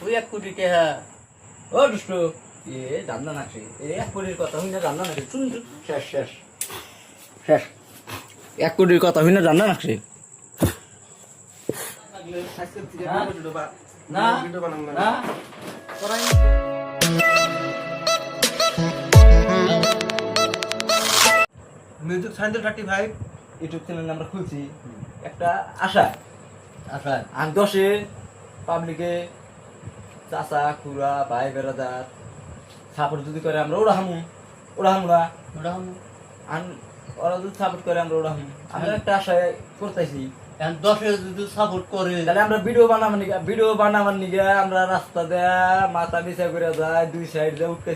তুই 1 কোটি টাকা ও দুষ্ট এ জাননা নাকি এ 1 কোটির কথা হইনা জাননা নাকি শুন শেষ শেষ শেষ 1 কোটির কথা হইনা জাননা নাকি না না মিউজিক চ্যানেল 35 ইউটিউব চ্যানেল আমরা খুলছি একটা আশা আচ্ছা আর 10-এ পাবলিকে চাচা খুড়া ভাই বেড়াদার সাপোর্ট যদি করে আমরা ওরা আর ওরা যদি সাপোর্ট করে আমরা আমরা একটা আশায় করতেছি এখন 10 যদি সাপোর্ট করে তাহলে আমরা ভিডিও বানাবার নিগে আমরা রাস্তা দেয়া মাথা নিচা করে যাই দুই সাইড দিয়ে উঠতে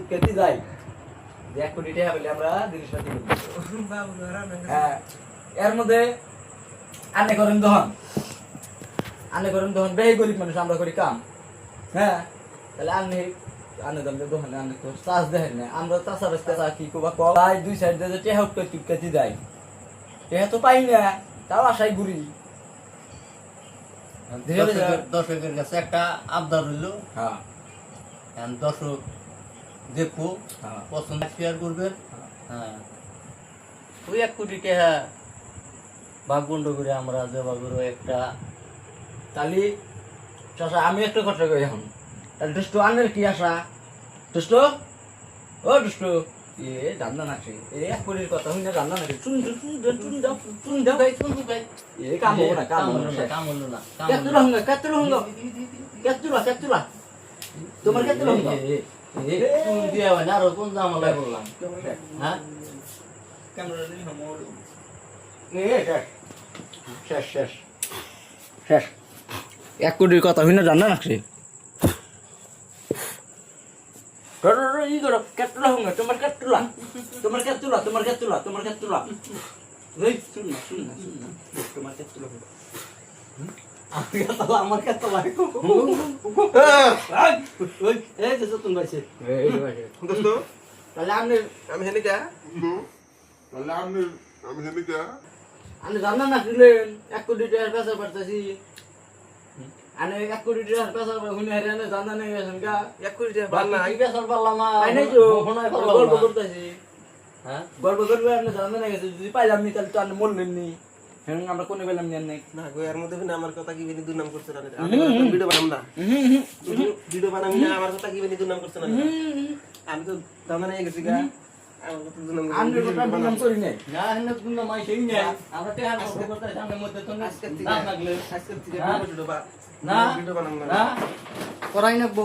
উঠতে যাই 1 কোটি টাকা পেলে আমরা জিনিসপাতি হ্যাঁ এর মধ্যে আনে করেন দহন বেশি গরিব মানুষ আমরা করি কাম হ্যাঁ তাহলে আনে দাম দোকানে আনে তো চাষ দেখেন না আমরা চাষা বেচতে কি কোবা কয় দুই সাইড দিয়ে টেহা উঠতে যাই টেহা তো পাই না তাও আশাই ঘুরি দর্শকের কাছে একটা আবদার হইলো হ্যাঁ এখন দর্শক দেখবো হ্যাঁ পছন্দ শেয়ার করবেন হ্যাঁ তুই 1 কোটি টাকা ভাগবন্ড করে আমরা দেওয়া করো একটা তাহলে চাষা আমি একটা কথা কই এখন তাহলে দুষ্ট আনের কি আশা দুষ্ট ও দুষ্ট এ জাননা নাকি এ 1 কোটির কথা হইনা জাননা নাকি শুন এ কাম হবো না কাম হলো না কেতুলা তোমার কেতুলা তুমি দিয়া হয় না আরো কোন জামালাই বললাম হ্যাঁ ক্যামেরা নিয়ে হামর শেষ 1 কোটির কথা হইনা জাননা নাকি তোমার কেতুলা আমার কেতুলা তাহলে আমি হেনে কা আমি জানা না দিলেন 1 কোটি টাকার পেশা পারতেছি আনে 1 কোটি টাকার পেশা হুনে হারিয়ানে জানা নেই গেছেন কা 1 কোটি টাকা বাল না পেশার পারলাম না পাই নাই তো ফোনায় গল্প করতেছি হ্যাঁ গল্প করবে আপনি জানা নেই গেছে যদি পাইলাম নি তাহলে তো আপনি বললেন নি এখন আমরা কোনে পেলাম নি নাই না গো এর মধ্যে না আমার কথা কি বেনি দুর্নাম করছ না আমি ভিডিও বানাম না ভিডিও বানাম না আমার কথা কি বেনি দুর্নাম করছ না আমি তো জানা নেই গেছি গা আমার কথা দুর্নাম আমি কথা বললাম করি নাই না হেনে তুমি মাই সেই নাই আমরা তে আর কথা করতে সামনে মধ্যে তো আজকে না লাগলে থেকে না ভিডিও বানাম না করাই নাকবো